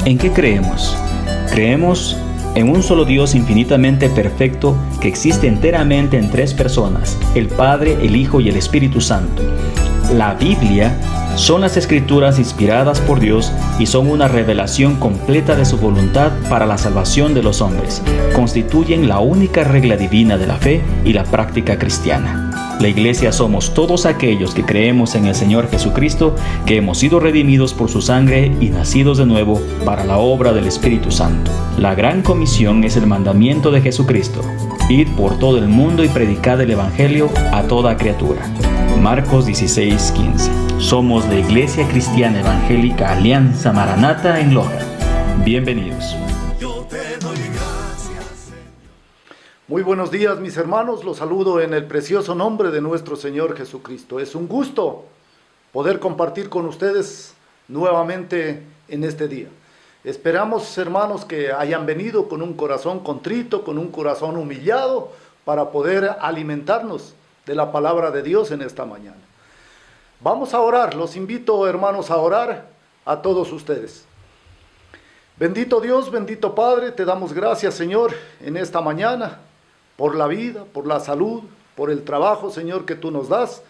¿En qué creemos? Creemos en un solo Dios infinitamente perfecto que existe enteramente en tres personas, el Padre, el Hijo y el Espíritu Santo. La Biblia son las escrituras inspiradas por Dios y son una revelación completa de su voluntad para la salvación de los hombres. Constituyen la única regla divina de la fe y la práctica cristiana. La Iglesia somos todos aquellos que creemos en el Señor Jesucristo, que hemos sido redimidos por su sangre y nacidos de nuevo para la obra del Espíritu Santo. La gran comisión es el mandamiento de Jesucristo: id por todo el mundo y predicad el Evangelio a toda criatura. Marcos 16:15. Somos la Iglesia Cristiana Evangélica Alianza Maranata en Loja. Bienvenidos. Muy buenos días, mis hermanos, los saludo en el precioso nombre de nuestro Señor Jesucristo. Es un gusto poder compartir con ustedes nuevamente en este día. Esperamos, hermanos, que hayan venido con un corazón contrito, con un corazón humillado, para poder alimentarnos de la palabra de Dios en esta mañana. Vamos a orar, los invito, hermanos, a orar a todos ustedes. Bendito Dios, bendito Padre, te damos gracias, Señor, en esta mañana, por la vida, por la salud, por el trabajo, Señor, que tú nos das,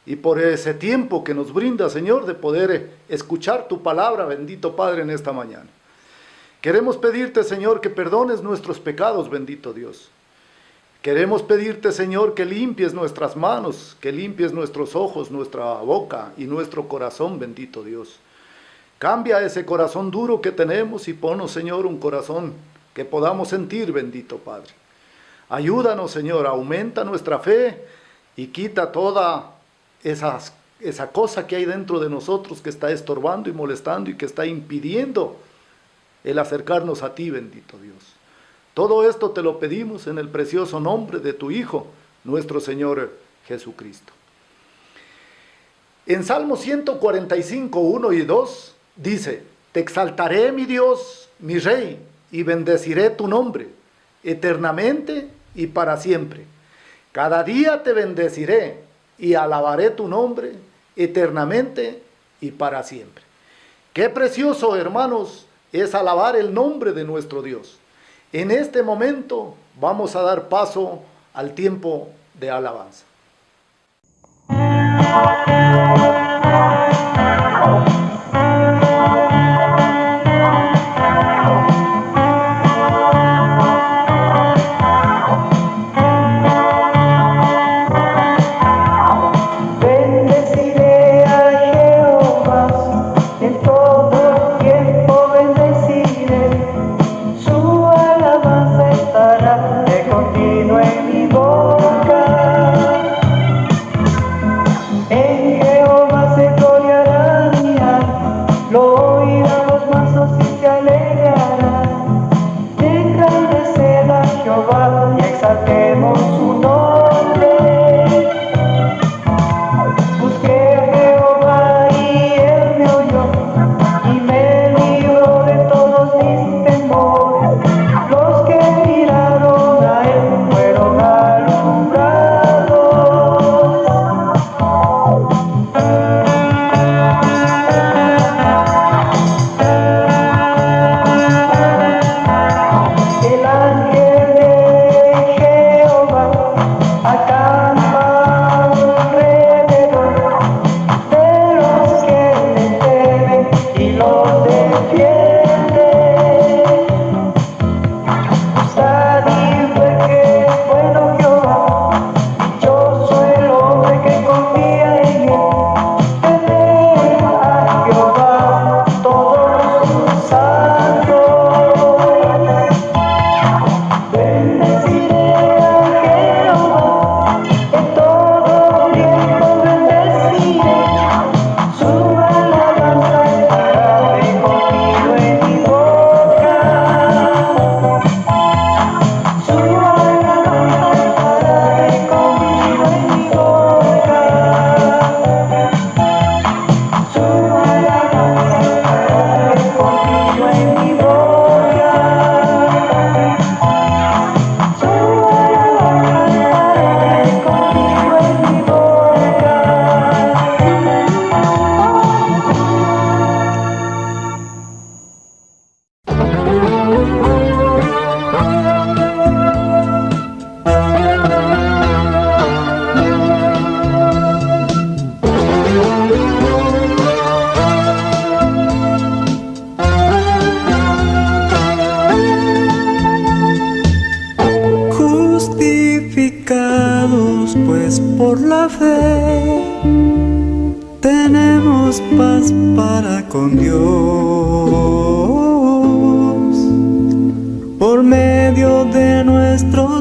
y por ese tiempo que nos brinda, Señor, de poder escuchar tu palabra, bendito Padre, en esta mañana. Queremos pedirte, Señor, que perdones nuestros pecados, bendito Dios. Queremos pedirte, Señor, que limpies nuestras manos, que limpies nuestros ojos, nuestra boca y nuestro corazón, bendito Dios. Cambia ese corazón duro que tenemos y ponnos, Señor, un corazón que podamos sentir, bendito Padre. Ayúdanos, Señor, aumenta nuestra fe y quita toda esa cosa que hay dentro de nosotros que está estorbando y molestando y que está impidiendo el acercarnos a ti, bendito Dios. Todo esto te lo pedimos en el precioso nombre de tu Hijo, nuestro Señor Jesucristo. En Salmo 145, 1 y 2 dice: te exaltaré, mi Dios, mi Rey, y bendeciré tu nombre eternamente y para siempre. Cada día te bendeciré y alabaré tu nombre eternamente y para siempre. Qué precioso, hermanos, es alabar el nombre de nuestro Dios. En este momento vamos a dar paso al tiempo de alabanza.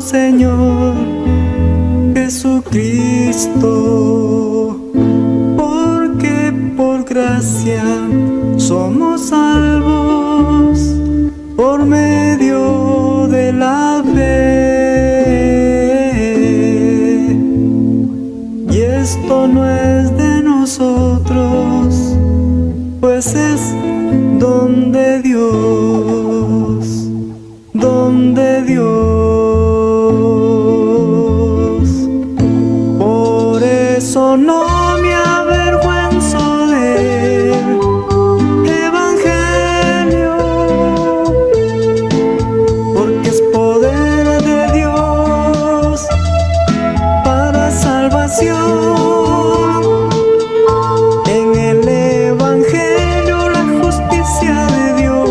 nuestro Señor Jesucristo, porque por gracia somos salvos por medio de la fe. Y esto no es de nosotros, pues es don de Dios, don de Dios. Por eso no me avergüenzo del Evangelio, porque es poder de Dios para salvación. En el Evangelio la justicia de Dios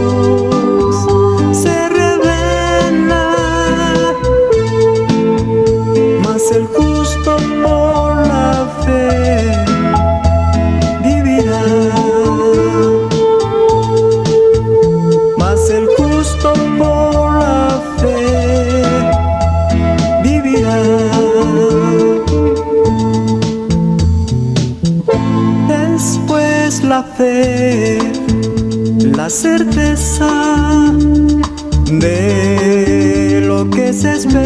se revela, mas el justo por la fe vivirá, mas el justo por la fe vivirá. Después la fe, la certeza de lo que se espera,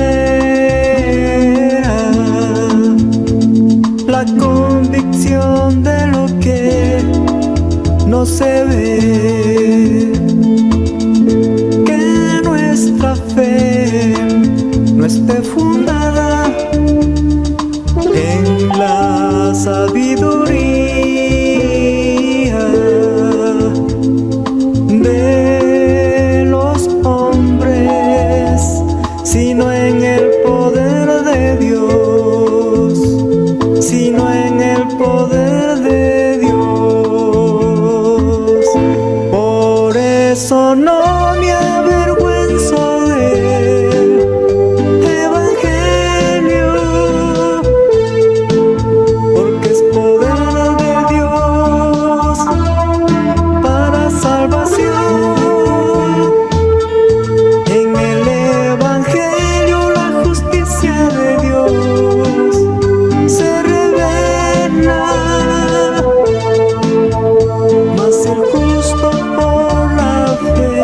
la convicción de lo que no se ve. Que nuestra fe no esté fundada en la sabiduría de los hombres, sino en el poder de Dios, sino en el poder de Dios. Por eso no me avergüenzo del Evangelio, porque es poder de Dios para salvación. En el Evangelio la justicia de Dios se revela, mas el justo por la fe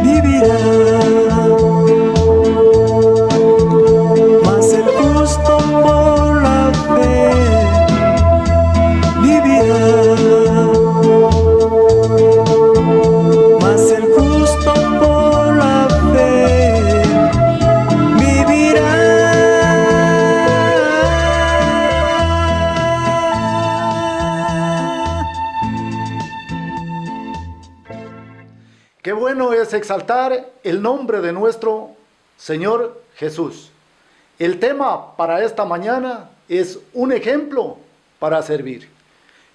vivirá, mas el justo por la fe vivirá, mas el justo por la fe vivirá. Qué bueno es exaltar el nombre de nuestro Señor Jesús. El tema para esta mañana es un ejemplo para servir.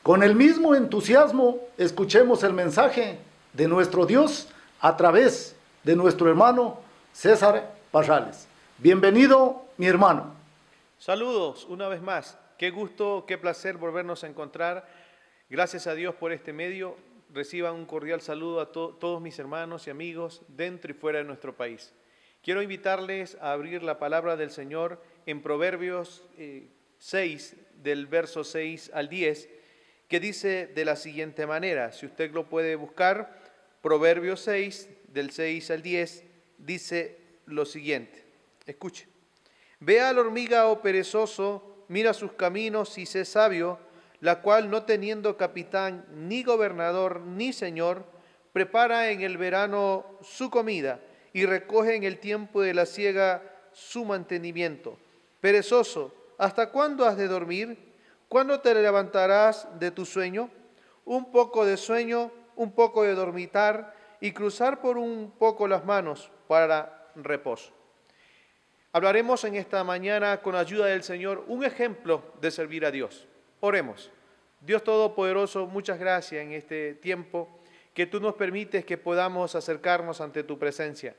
Con el mismo entusiasmo escuchemos el mensaje de nuestro Dios a través de nuestro hermano César Parrales. Bienvenido, mi hermano. Saludos una vez más. Qué gusto, qué placer volvernos a encontrar. Gracias a Dios por este medio. Reciban un cordial saludo a todos mis hermanos y amigos dentro y fuera de nuestro país. Quiero invitarles a abrir la palabra del Señor en Proverbios 6, del verso 6 al 10, que dice de la siguiente manera. Si usted lo puede buscar, Proverbios 6, del 6 al 10, dice lo siguiente. Escuche. Ve a la hormiga, oh perezoso, mira sus caminos y sé sabio, la cual, no teniendo capitán, ni gobernador, ni señor, prepara en el verano su comida y recoge en el tiempo de la siega su mantenimiento. Perezoso, ¿hasta cuándo has de dormir? ¿Cuándo te levantarás de tu sueño? Un poco de sueño, un poco de dormitar y cruzar por un poco las manos para reposo. Hablaremos en esta mañana con ayuda del Señor un ejemplo de servir a Dios. Oremos. Dios Todopoderoso, muchas gracias en este tiempo que tú nos permites que podamos acercarnos ante tu presencia.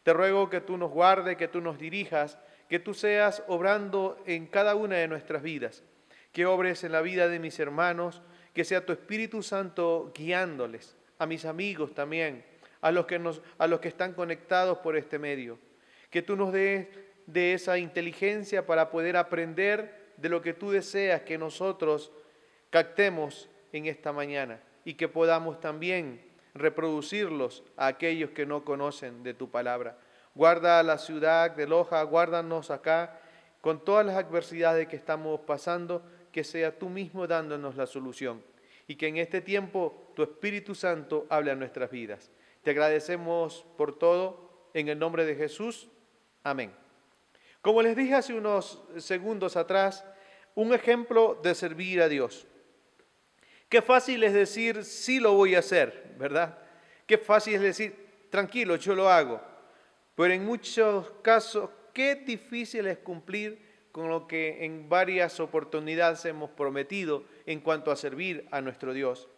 Te ruego que tú nos guardes, que tú nos dirijas, que tú seas obrando en cada una de nuestras vidas, que obres en la vida de mis hermanos, que sea tu Espíritu Santo guiándoles, a mis amigos también, a los que están conectados por este medio. Que tú nos des de esa inteligencia para poder aprender de lo que tú deseas que nosotros captemos en esta mañana y que podamos también reproducirlos a aquellos que no conocen de tu palabra. Guarda la ciudad de Loja, guárdanos acá con todas las adversidades que estamos pasando, que sea tú mismo dándonos la solución y que en este tiempo tu Espíritu Santo hable a nuestras vidas. Te agradecemos por todo, en el nombre de Jesús. Amén. Como les dije hace unos segundos atrás, un ejemplo de servir a Dios. Qué fácil es decir, sí lo voy a hacer, ¿verdad? Qué fácil es decir, tranquilo, yo lo hago. Pero en muchos casos, qué difícil es cumplir con lo que en varias oportunidades hemos prometido en cuanto a servir a nuestro Dios.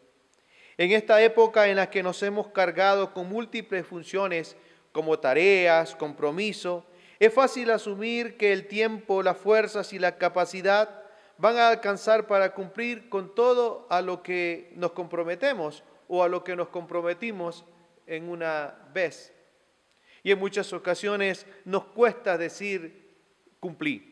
En esta época en la que nos hemos cargado con múltiples funciones como tareas, compromiso, es fácil asumir que el tiempo, las fuerzas y la capacidad van a alcanzar para cumplir con todo a lo que nos comprometemos o a lo que nos comprometimos en una vez. Y en muchas ocasiones nos cuesta decir cumplí.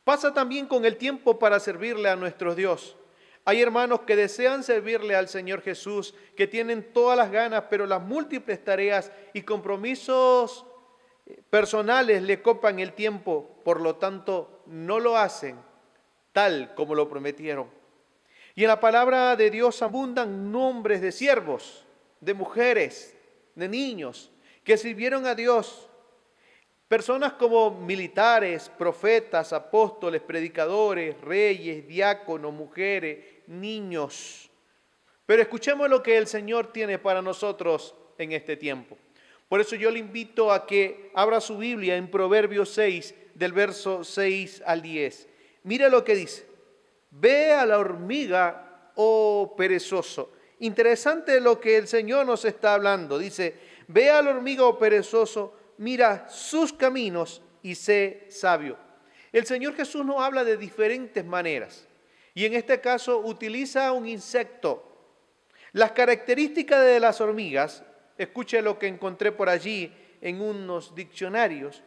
Pasa también con el tiempo para servirle a nuestro Dios. Hay hermanos que desean servirle al Señor Jesús, que tienen todas las ganas, pero las múltiples tareas y compromisos personales le copan el tiempo, por lo tanto no lo hacen tal como lo prometieron. Y en la palabra de Dios abundan nombres de siervos, de mujeres, de niños, que sirvieron a Dios. Personas como militares, profetas, apóstoles, predicadores, reyes, diáconos, mujeres, niños. Pero escuchemos lo que el Señor tiene para nosotros en este tiempo. Por eso yo le invito a que abra su Biblia en Proverbios 6, del verso 6 al 10. Mira lo que dice. Ve a la hormiga, oh perezoso. Interesante lo que el Señor nos está hablando. Dice, ve a la hormiga, oh perezoso, mira sus caminos y sé sabio. El Señor Jesús nos habla de diferentes maneras. Y en este caso utiliza un insecto. Las características de las hormigas, escuche lo que encontré por allí en unos diccionarios.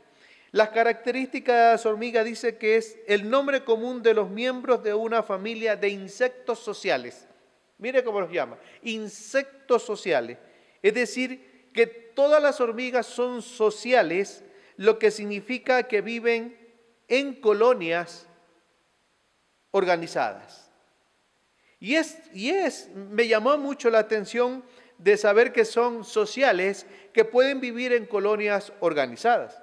Las características de las hormigas dice que es el nombre común de los miembros de una familia de insectos sociales. Mire cómo los llama, insectos sociales. Es decir, que todas las hormigas son sociales, lo que significa que viven en colonias organizadas. Me llamó mucho la atención de saber que son sociales, que pueden vivir en colonias organizadas.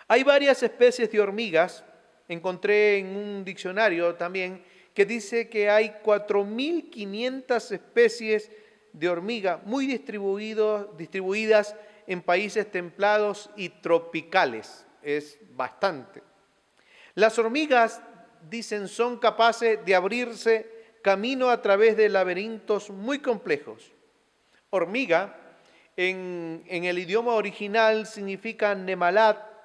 Hay varias especies de hormigas, encontré en un diccionario también, que dice que hay 4.500 especies de hormiga muy distribuidas en países templados y tropicales. Es bastante. Las hormigas, dicen, son capaces de abrirse camino a través de laberintos muy complejos. Hormiga, en el idioma original, significa nemalat,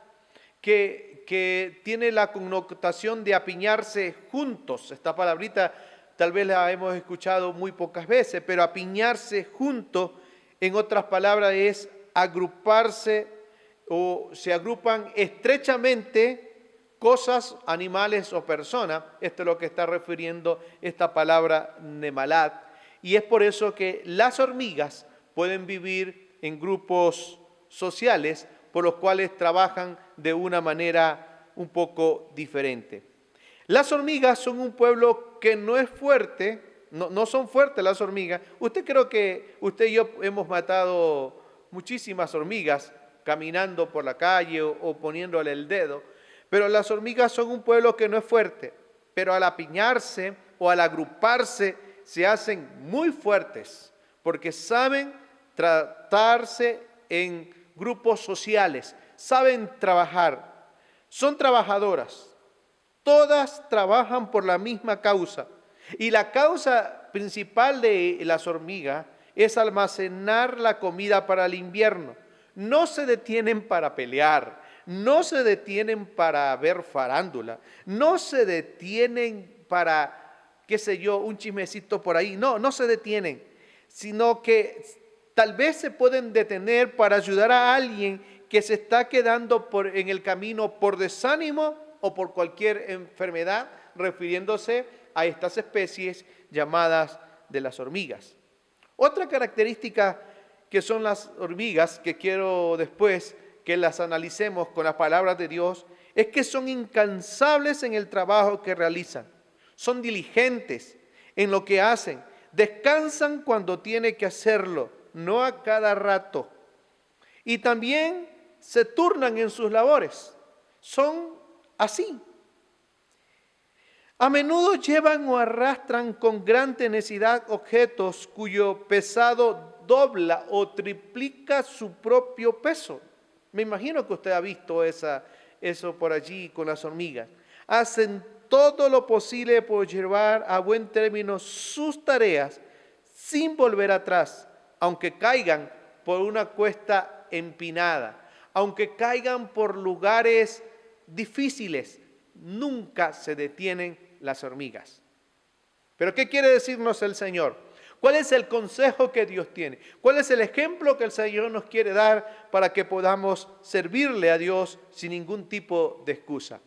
que tiene la connotación de apiñarse juntos. Esta palabrita tal vez la hemos escuchado muy pocas veces, pero apiñarse juntos, en otras palabras, es agruparse o se agrupan estrechamente cosas, animales o personas. Esto es lo que está refiriendo esta palabra nemalat. Y es por eso que las hormigas pueden vivir en grupos sociales por los cuales trabajan de una manera un poco diferente. Las hormigas son un pueblo que no es fuerte, no son fuertes las hormigas. Creo que usted y yo hemos matado muchísimas hormigas caminando por la calle o poniéndole el dedo, pero las hormigas son un pueblo que no es fuerte, pero al apiñarse o al agruparse se hacen muy fuertes, porque saben tratarse en grupos sociales, saben trabajar, son trabajadoras, todas trabajan por la misma causa. Y la causa principal de las hormigas es almacenar la comida para el invierno. No se detienen para pelear, no se detienen para ver farándula, no se detienen para, qué sé yo, un chismecito por ahí. No se detienen, sino que tal vez se pueden detener para ayudar a alguien que se está quedando en el camino por desánimo o por cualquier enfermedad, refiriéndose a estas especies llamadas de las hormigas. Otra característica que son las hormigas, que quiero después que las analicemos con las palabras de Dios, es que son incansables en el trabajo que realizan, son diligentes en lo que hacen, descansan cuando tiene que hacerlo, no a cada rato, y también se turnan en sus labores, son así. A menudo llevan o arrastran con gran tenacidad objetos cuyo pesado dobla o triplica su propio peso. Me imagino que usted ha visto eso por allí con las hormigas. Hacen todo lo posible por llevar a buen término sus tareas sin volver atrás, aunque caigan por una cuesta empinada, aunque caigan por lugares difíciles, nunca se detienen las hormigas. ¿Pero qué quiere decirnos el Señor? ¿Cuál es el consejo que Dios tiene? ¿Cuál es el ejemplo que el Señor nos quiere dar para que podamos servirle a Dios sin ningún tipo de excusa?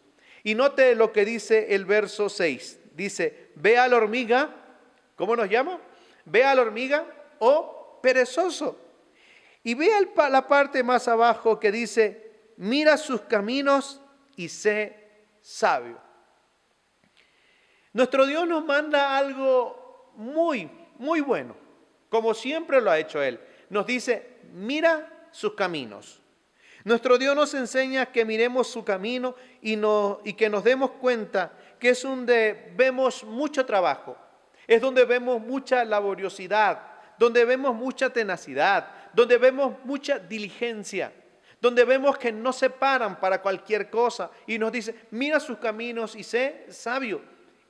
Y note lo que dice el verso 6. Dice, ve a la hormiga, ¿cómo nos llama? Ve a la hormiga, oh perezoso. Y ve la parte más abajo que dice, mira sus caminos y sé sabio. Nuestro Dios nos manda algo muy bueno, como siempre lo ha hecho Él. Nos dice, mira sus caminos. Nuestro Dios nos enseña que miremos su camino y que nos demos cuenta que es donde vemos mucho trabajo, es donde vemos mucha laboriosidad, donde vemos mucha tenacidad, donde vemos mucha diligencia, donde vemos que no se paran para cualquier cosa y nos dice, mira sus caminos y sé sabio.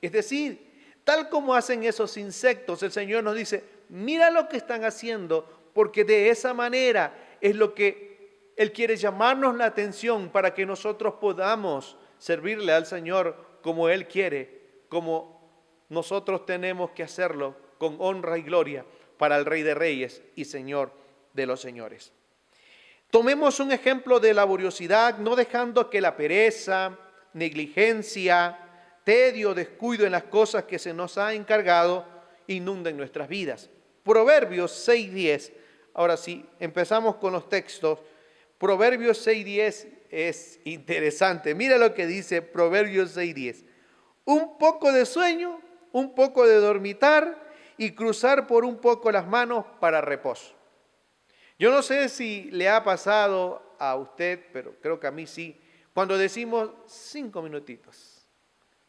Es decir, tal como hacen esos insectos, el Señor nos dice, mira lo que están haciendo, porque de esa manera es lo que Él quiere llamarnos la atención para que nosotros podamos servirle al Señor como Él quiere, como nosotros tenemos que hacerlo con honra y gloria para el Rey de Reyes y Señor de los señores. Tomemos un ejemplo de laboriosidad, no dejando que la pereza, negligencia, tedio, descuido en las cosas que se nos ha encargado inunden nuestras vidas. Proverbios 6:10. Ahora sí, empezamos con los textos. Proverbios 6:10 es interesante. Mira lo que dice Proverbios 6:10. Un poco de sueño, un poco de dormitar y cruzar por un poco las manos para reposo. Yo no sé si le ha pasado a usted, pero creo que a mí sí, cuando decimos 5 minutitos,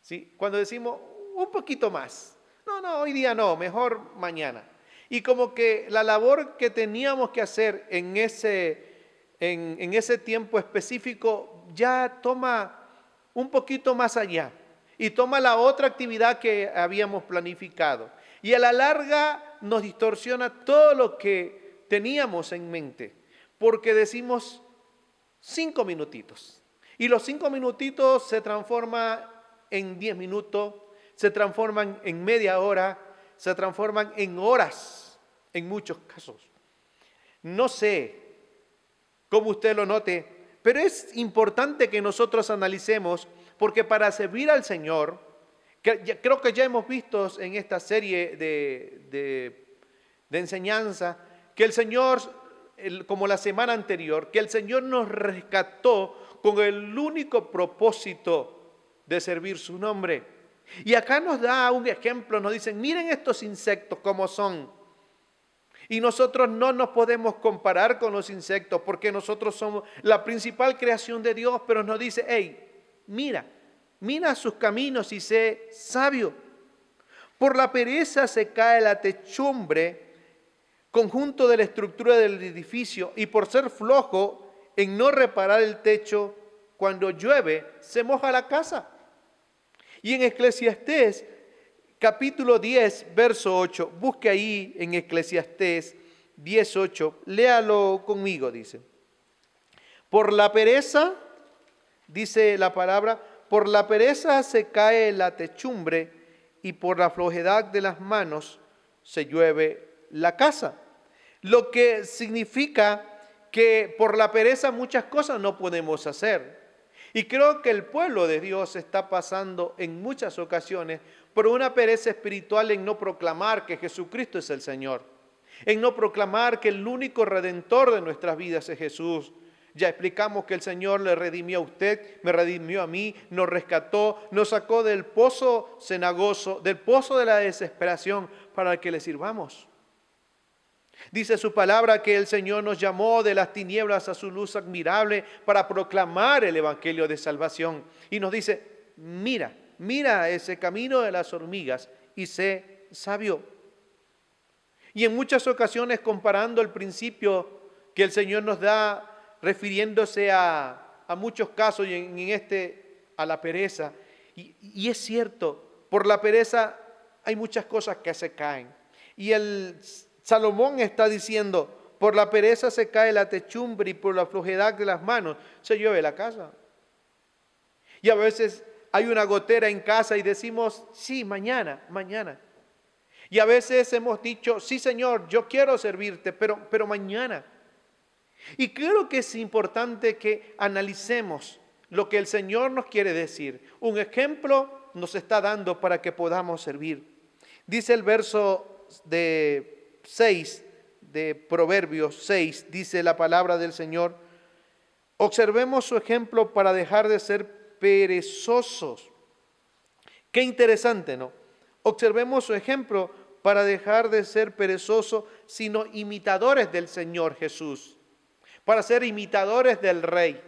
¿sí? Cuando decimos un poquito más, no, hoy día no, mejor mañana. Y como que la labor que teníamos que hacer en ese tiempo específico ya toma un poquito más allá y toma la otra actividad que habíamos planificado. Y a la larga nos distorsiona todo lo que teníamos en mente, porque decimos 5 minutitos. Y los 5 minutitos se transforman en 10 minutos, se transforman en media hora, se transforman en horas en muchos casos. No sé cómo usted lo note, pero es importante que nosotros analicemos, porque para servir al Señor, creo que ya hemos visto en esta serie de enseñanza, que el Señor, como la semana anterior, que el Señor nos rescató con el único propósito de servir su nombre. Y acá nos da un ejemplo, nos dicen, miren estos insectos cómo son. Y nosotros no nos podemos comparar con los insectos porque nosotros somos la principal creación de Dios, pero nos dice, hey, mira sus caminos y sé sabio. Por la pereza se cae la techumbre, conjunto de la estructura del edificio, y por ser flojo en no reparar el techo, cuando llueve se moja la casa. Y en Eclesiastés capítulo 10, verso 8, busque ahí en Eclesiastés 10:8, léalo conmigo, dice. Por la pereza, dice la palabra, por la pereza se cae la techumbre y por la flojedad de las manos se llueve la casa. Lo que significa que por la pereza muchas cosas no podemos hacer. Y creo que el pueblo de Dios está pasando en muchas ocasiones por una pereza espiritual en no proclamar que Jesucristo es el Señor, en no proclamar que el único redentor de nuestras vidas es Jesús. Ya explicamos que el Señor le redimió a usted, me redimió a mí, nos rescató, nos sacó del pozo cenagoso, del pozo de la desesperación para que le sirvamos. Dice su palabra que el Señor nos llamó de las tinieblas a su luz admirable para proclamar el evangelio de salvación. Y nos dice, mira ese camino de las hormigas y sé sabio. Y en muchas ocasiones comparando el principio que el Señor nos da, refiriéndose a muchos casos y en este a la pereza. Y es cierto, por la pereza hay muchas cosas que se caen. Y el Salomón está diciendo, por la pereza se cae la techumbre y por la flojedad de las manos se llueve la casa. Y a veces hay una gotera en casa y decimos, sí, mañana. Y a veces hemos dicho, sí Señor, yo quiero servirte, pero mañana. Y creo que es importante que analicemos lo que el Señor nos quiere decir. Un ejemplo nos está dando para que podamos servir. Dice el verso de 6 de Proverbios 6, dice la palabra del Señor, observemos su ejemplo para dejar de ser perezosos. Qué interesante, ¿no? Observemos su ejemplo para dejar de ser perezosos, sino imitadores del Señor Jesús, para ser imitadores del Rey,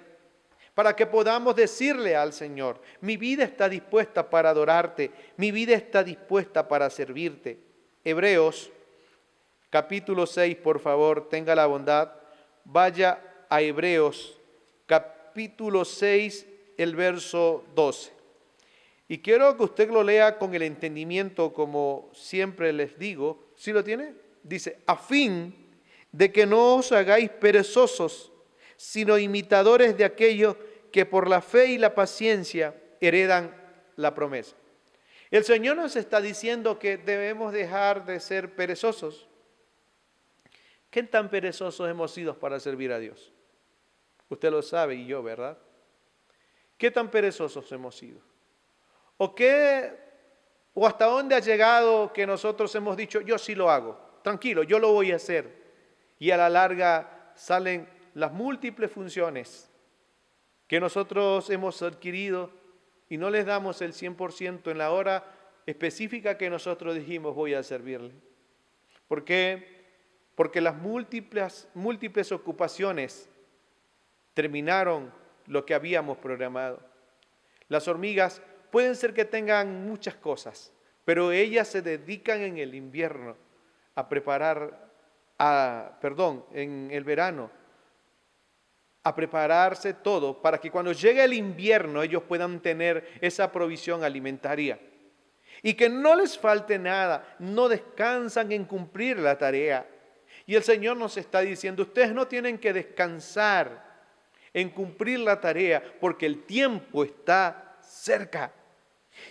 para que podamos decirle al Señor, mi vida está dispuesta para adorarte, mi vida está dispuesta para servirte. Hebreos, capítulo 6, por favor, tenga la bondad, vaya a Hebreos, capítulo 6, el verso 12. Y quiero que usted lo lea con el entendimiento, como siempre les digo. ¿Sí lo tiene? Dice, a fin de que no os hagáis perezosos, sino imitadores de aquellos que por la fe y la paciencia heredan la promesa. El Señor nos está diciendo que debemos dejar de ser perezosos. ¿Qué tan perezosos hemos sido para servir a Dios? Usted lo sabe y yo, ¿verdad? ¿Qué tan perezosos hemos sido? ¿O hasta dónde ha llegado que nosotros hemos dicho, yo sí lo hago, tranquilo, yo lo voy a hacer? Y a la larga salen las múltiples funciones que nosotros hemos adquirido y no les damos el 100% en la hora específica que nosotros dijimos voy a servirle. ¿Por qué? Porque las múltiples ocupaciones terminaron lo que habíamos programado. Las hormigas pueden ser que tengan muchas cosas, pero ellas se dedican en el invierno a preparar, en el verano, a prepararse todo para que cuando llegue el invierno ellos puedan tener esa provisión alimentaria. Y que no les falte nada, no descansan en cumplir la tarea. Y el Señor nos está diciendo, ustedes no tienen que descansar en cumplir la tarea porque el tiempo está cerca.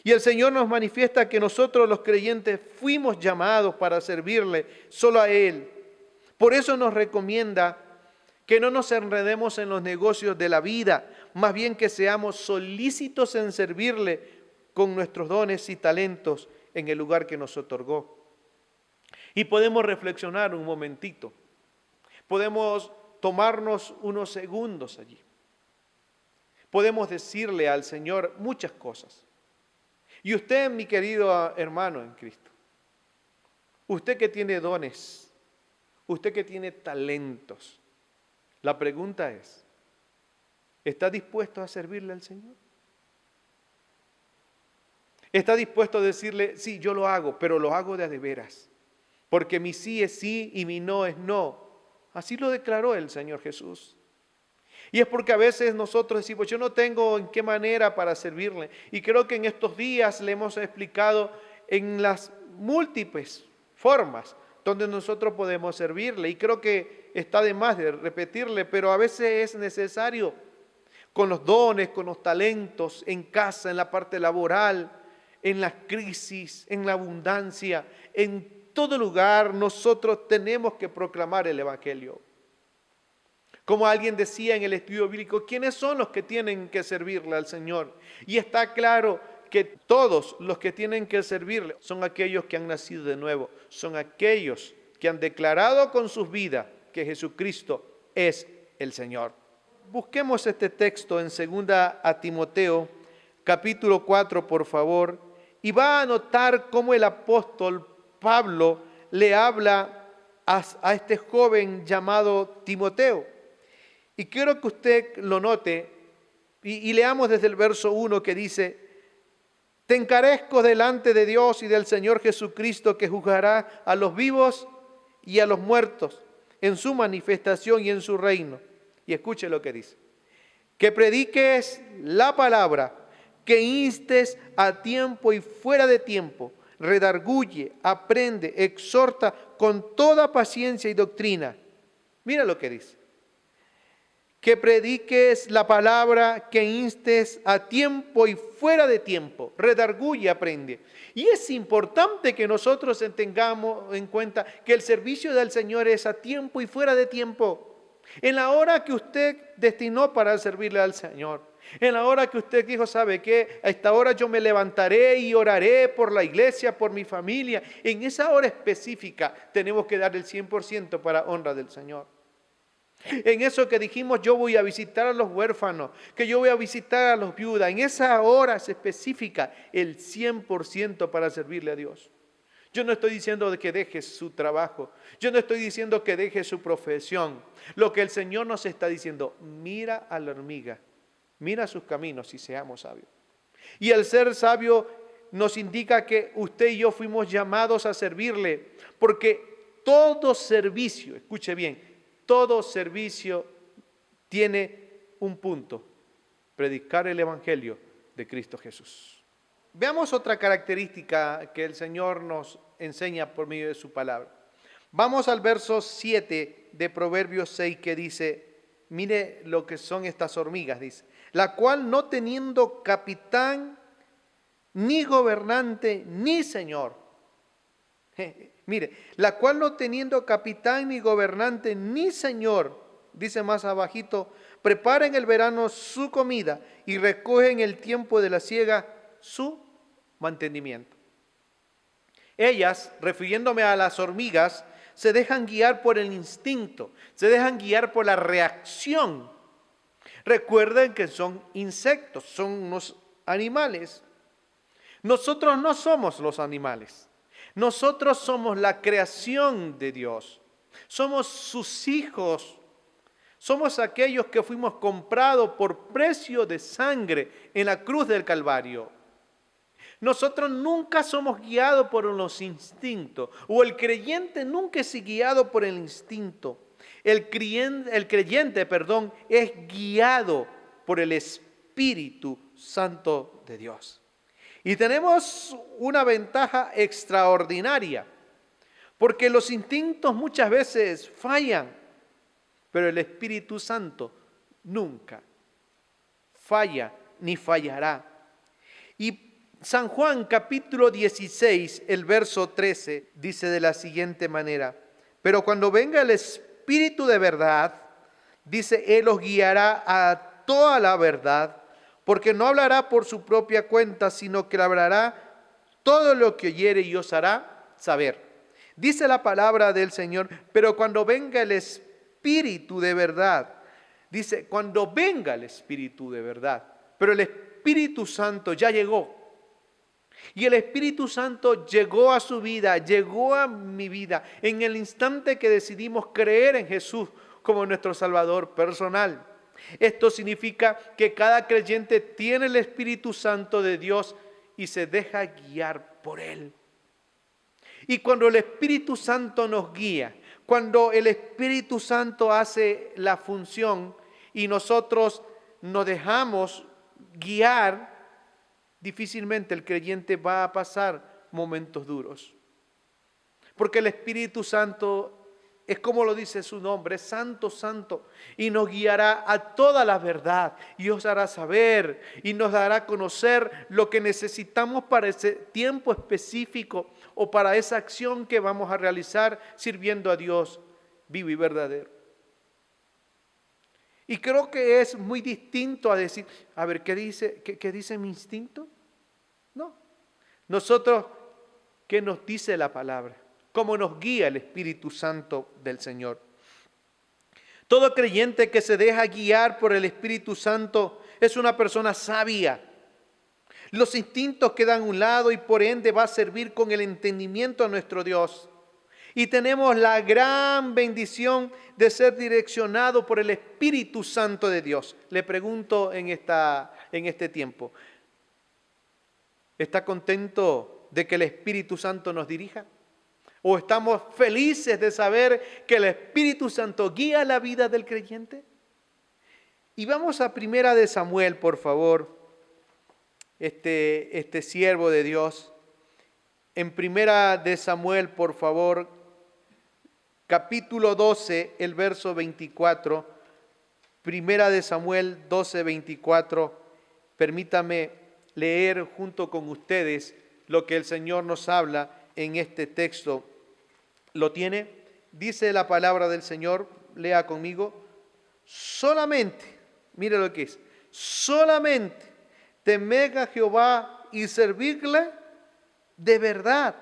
Y el Señor nos manifiesta que nosotros los creyentes fuimos llamados para servirle solo a Él. Por eso nos recomienda que no nos enredemos en los negocios de la vida, más bien que seamos solícitos en servirle con nuestros dones y talentos en el lugar que nos otorgó. Y podemos reflexionar un momentito, podemos tomarnos unos segundos allí. Podemos decirle al Señor muchas cosas. Y usted, mi querido hermano en Cristo, usted que tiene dones, usted que tiene talentos, la pregunta es, ¿está dispuesto a servirle al Señor? ¿Está dispuesto a decirle, sí, yo lo hago, pero lo hago de a de veras? Porque mi sí es sí y mi no es no. Así lo declaró el Señor Jesús. Y es porque a veces nosotros decimos, yo no tengo en qué manera para servirle. Y creo que en estos días le hemos explicado en las múltiples formas donde nosotros podemos servirle. Y creo que está de más de repetirle, pero a veces es necesario con los dones, con los talentos, en casa, en la parte laboral, en la crisis, en la abundancia, en todo lugar nosotros tenemos que proclamar el Evangelio. Como alguien decía en el estudio bíblico, ¿quiénes son los que tienen que servirle al Señor? Y está claro que todos los que tienen que servirle son aquellos que han nacido de nuevo, son aquellos que han declarado con sus vidas que Jesucristo es el Señor. Busquemos este texto en 2 a Timoteo, capítulo 4, por favor, y va a notar cómo el apóstol Pablo le habla a este joven llamado Timoteo. Y quiero que usted lo note y leamos desde el verso 1 que dice: te encarezco delante de Dios y del Señor Jesucristo, que juzgará a los vivos y a los muertos en su manifestación y en su reino. Y escuche lo que dice: que prediques la palabra, que instes a tiempo y fuera de tiempo, redarguye, aprende, exhorta con toda paciencia y doctrina. Mira lo que dice: que prediques la palabra, que instes a tiempo y fuera de tiempo, redarguye, aprende. Y es importante que nosotros tengamos en cuenta que el servicio del Señor es a tiempo y fuera de tiempo. En la hora que usted destinó para servirle al Señor, en la hora que usted dijo, ¿sabe qué? A esta hora yo me levantaré y oraré por la iglesia, por mi familia. En esa hora específica tenemos que dar el 100% para honra del Señor. En eso que dijimos, yo voy a visitar a los huérfanos, que yo voy a visitar a los viudas, en esa hora específica, el 100% para servirle a Dios. Yo no estoy diciendo de que deje su trabajo, yo no estoy diciendo que deje su profesión. Lo que el Señor nos está diciendo: mira a la hormiga, mira sus caminos y seamos sabios. Y el ser sabio nos indica que usted y yo fuimos llamados a servirle, porque todo servicio, escuche bien, todo servicio tiene un punto: predicar el Evangelio de Cristo Jesús. Veamos otra característica que el Señor nos enseña por medio de su palabra. Vamos al verso 7 de Proverbios 6, que dice, mire lo que son estas hormigas, dice: la cual no teniendo capitán, ni gobernante, ni señor. Mire, la cual no teniendo capitán, ni gobernante, ni señor, dice más abajito, prepara en el verano su comida y recoge en el tiempo de la siega su mantenimiento. Ellas, refiriéndome a las hormigas, se dejan guiar por el instinto, se dejan guiar por la reacción. Recuerden que son insectos, son unos animales. Nosotros no somos los animales. Nosotros somos la creación de Dios. Somos sus hijos. Somos aquellos que fuimos comprados por precio de sangre en la cruz del Calvario. Nosotros nunca somos guiados por los instintos, o el creyente nunca es guiado por el instinto. El creyente, es guiado por el Espíritu Santo de Dios. Y tenemos una ventaja extraordinaria, porque los instintos muchas veces fallan, pero el Espíritu Santo nunca falla ni fallará. Y San Juan capítulo 16, el verso 13, dice de la siguiente manera: pero cuando venga el Espíritu de verdad, dice, Él os guiará a toda la verdad, porque no hablará por su propia cuenta, sino que hablará todo lo que oyere y os hará saber. Dice la palabra del Señor, pero cuando venga el Espíritu de verdad, dice, cuando venga el Espíritu de verdad, pero el Espíritu Santo ya llegó. Y el Espíritu Santo llegó a su vida, llegó a mi vida, en el instante que decidimos creer en Jesús como nuestro Salvador personal. Esto significa que cada creyente tiene el Espíritu Santo de Dios y se deja guiar por Él. Y cuando el Espíritu Santo nos guía, cuando el Espíritu Santo hace la función y nosotros nos dejamos guiar, difícilmente el creyente va a pasar momentos duros. Porque el Espíritu Santo es como lo dice su nombre, es santo, santo, y nos guiará a toda la verdad, y os hará saber, y nos dará a conocer lo que necesitamos para ese tiempo específico, o para esa acción que vamos a realizar sirviendo a Dios vivo y verdadero. Y creo que es muy distinto a decir, a ver, ¿qué dice mi instinto? No. Nosotros, ¿qué nos dice la palabra? ¿Cómo nos guía el Espíritu Santo del Señor? Todo creyente que se deja guiar por el Espíritu Santo es una persona sabia. Los instintos quedan a un lado y por ende va a servir con el entendimiento a nuestro Dios. Y tenemos la gran bendición de ser direccionado por el Espíritu Santo de Dios. Le pregunto en este tiempo, ¿está contento de que el Espíritu Santo nos dirija? ¿O estamos felices de saber que el Espíritu Santo guía la vida del creyente? Y vamos a 1 Samuel, por favor, este siervo de Dios. En 1 Samuel, por favor, capítulo 12, el verso 24. 1 Samuel 12, 24. Permítame leer junto con ustedes lo que el Señor nos habla en este texto. ¿Lo tiene? Dice la palabra del Señor, lea conmigo. Solamente, mire lo que es, solamente temed a Jehová y servirle de verdad.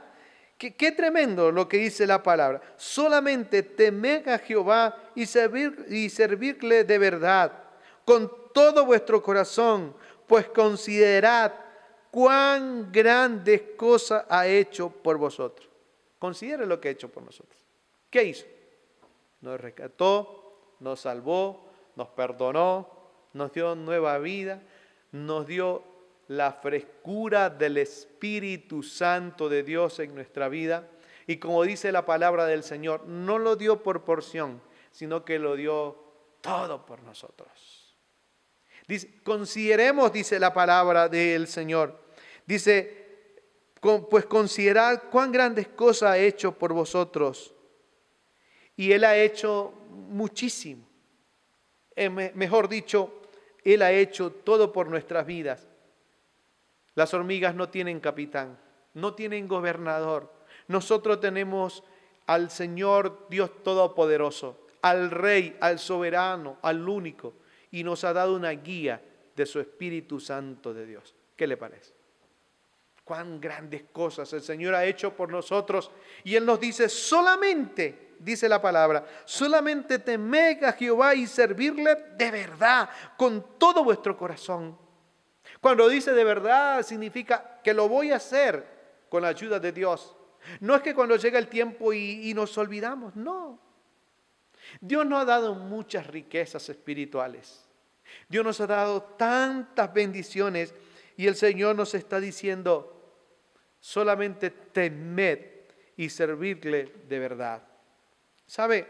Qué tremendo lo que dice la palabra. Solamente temed a Jehová y servirle de verdad, con todo vuestro corazón, pues considerad cuán grandes cosas ha hecho por vosotros. Considere lo que ha hecho por nosotros. ¿Qué hizo? Nos rescató, nos salvó, nos perdonó, nos dio nueva vida, nos dio la frescura del Espíritu Santo de Dios en nuestra vida. Y como dice la palabra del Señor, no lo dio por porción, sino que lo dio todo por nosotros. Dice, consideremos, dice la palabra del Señor, dice, pues considerad cuán grandes cosas ha hecho por vosotros. Y Él ha hecho muchísimo. Mejor dicho, Él ha hecho todo por nuestras vidas. Las hormigas no tienen capitán, no tienen gobernador. Nosotros tenemos al Señor Dios Todopoderoso, al Rey, al Soberano, al Único. Y nos ha dado una guía de su Espíritu Santo de Dios. ¿Qué le parece? Cuán grandes cosas el Señor ha hecho por nosotros. Y Él nos dice, solamente, dice la palabra, solamente temed a Jehová y servirle de verdad, con todo vuestro corazón. Cuando dice de verdad, significa que lo voy a hacer con la ayuda de Dios. No es que cuando llega el tiempo y nos olvidamos, no. Dios nos ha dado muchas riquezas espirituales. Dios nos ha dado tantas bendiciones y el Señor nos está diciendo, solamente temed y servirle de verdad. ¿Sabe?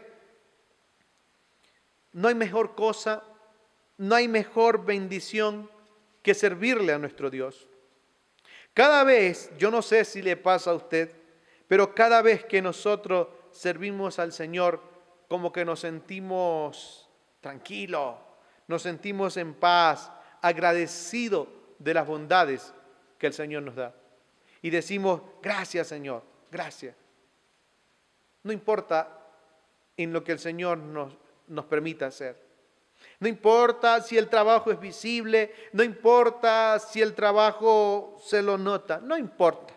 No hay mejor cosa, no hay mejor bendición que servirle a nuestro Dios. Cada vez, yo no sé si le pasa a usted, pero cada vez que nosotros servimos al Señor, como que nos sentimos tranquilos, nos sentimos en paz, agradecidos de las bondades que el Señor nos da. Y decimos, gracias Señor, gracias. No importa en lo que el Señor nos permita hacer. No importa si el trabajo es visible, no importa si el trabajo se lo nota, no importa.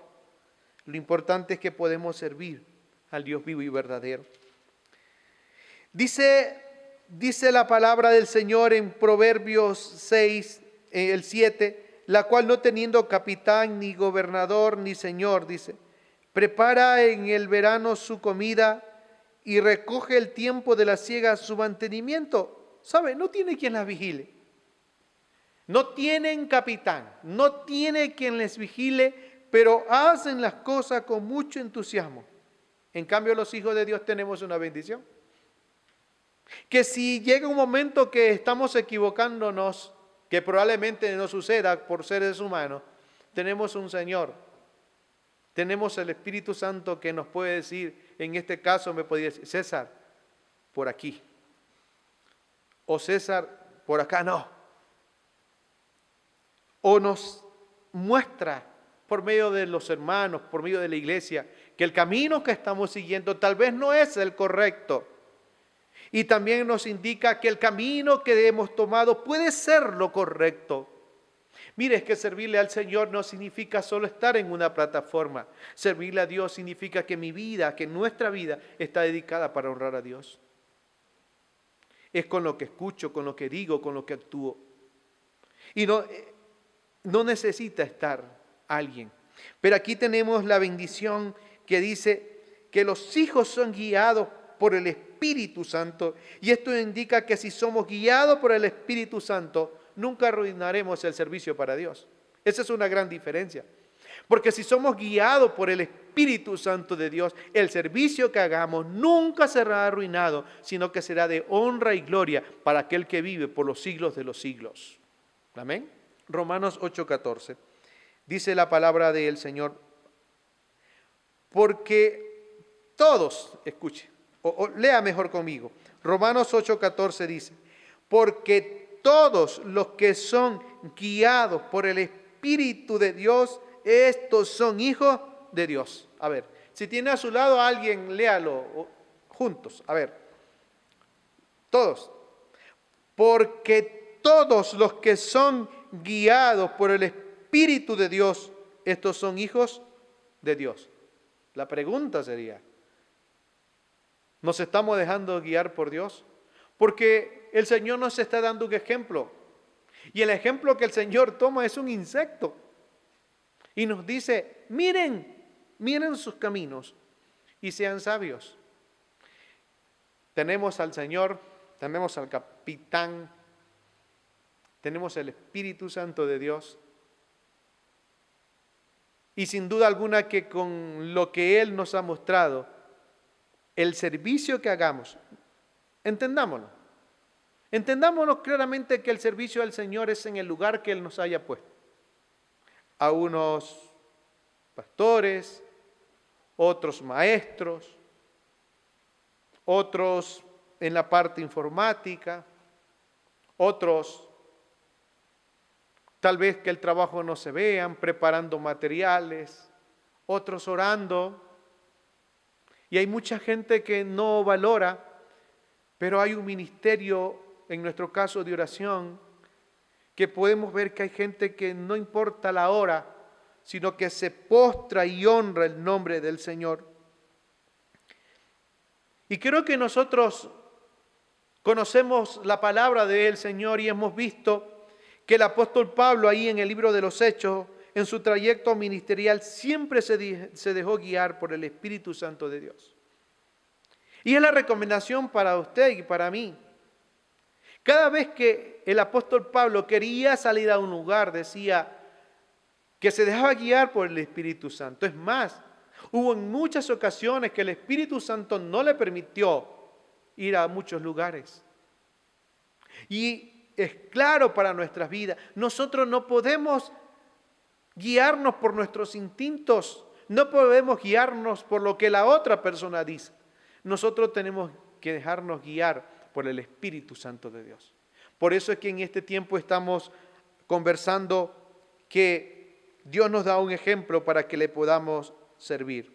Lo importante es que podemos servir al Dios vivo y verdadero. Dice la palabra del Señor en Proverbios 6, el 7, la cual no teniendo capitán, ni gobernador, ni señor, dice, prepara en el verano su comida y recoge el tiempo de la siega su mantenimiento. ¿Sabe? No tiene quien la vigile. No tienen capitán, no tiene quien les vigile, pero hacen las cosas con mucho entusiasmo. En cambio, los hijos de Dios tenemos una bendición. Que si llega un momento que estamos equivocándonos, que probablemente no suceda por seres humanos, tenemos un Señor, tenemos el Espíritu Santo que nos puede decir, en este caso me podría decir, César, por aquí, o César, por acá no, o nos muestra por medio de los hermanos, por medio de la iglesia, que el camino que estamos siguiendo tal vez no es el correcto. Y también nos indica que el camino que hemos tomado puede ser lo correcto. Mire, es que servirle al Señor no significa solo estar en una plataforma. Servirle a Dios significa que mi vida, que nuestra vida está dedicada para honrar a Dios. Es con lo que escucho, con lo que digo, con lo que actúo. Y no necesita estar alguien. Pero aquí tenemos la bendición que dice que los hijos son guiados por el Espíritu Santo. Y esto indica que si somos guiados por el Espíritu Santo, nunca arruinaremos el servicio para Dios. Esa es una gran diferencia. Porque si somos guiados por el Espíritu Santo de Dios, el servicio que hagamos nunca será arruinado, sino que será de honra y gloria para aquel que vive por los siglos de los siglos. Amén. Romanos 8:14. Dice la palabra del Señor, porque todos, escuche, o lea mejor conmigo. Romanos 8:14 dice, porque todos los que son guiados por el Espíritu de Dios, estos son hijos de Dios. A ver, si tiene a su lado a alguien, léalo juntos. A ver, todos. Porque todos los que son guiados por el Espíritu de Dios, estos son hijos de Dios. La pregunta sería, ¿nos estamos dejando guiar por Dios? Porque el Señor nos está dando un ejemplo. Y el ejemplo que el Señor toma es un insecto. Y nos dice, miren sus caminos y sean sabios. Tenemos al Señor, tenemos al capitán, tenemos el Espíritu Santo de Dios. Y sin duda alguna que con lo que Él nos ha mostrado, el servicio que hagamos, entendámonos claramente que el servicio al Señor es en el lugar que Él nos haya puesto. A unos pastores, otros maestros, otros en la parte informática, otros tal vez que el trabajo no se vean, preparando materiales, otros orando. Y hay mucha gente que no valora, pero hay un ministerio, en nuestro caso de oración, que podemos ver que hay gente que no importa la hora, sino que se postra y honra el nombre del Señor. Y creo que nosotros conocemos la palabra del Señor y hemos visto que el apóstol Pablo ahí en el libro de los Hechos, en su trayecto ministerial, siempre se dejó guiar por el Espíritu Santo de Dios. Y es la recomendación para usted y para mí. Cada vez que el apóstol Pablo quería salir a un lugar, decía que se dejaba guiar por el Espíritu Santo. Es más, hubo en muchas ocasiones que el Espíritu Santo no le permitió ir a muchos lugares. Y es claro para nuestras vidas, nosotros no podemos guiarnos por nuestros instintos, no podemos guiarnos por lo que la otra persona dice. Nosotros tenemos que dejarnos guiar por el Espíritu Santo de Dios. Por eso es que en este tiempo estamos conversando que Dios nos da un ejemplo para que le podamos servir.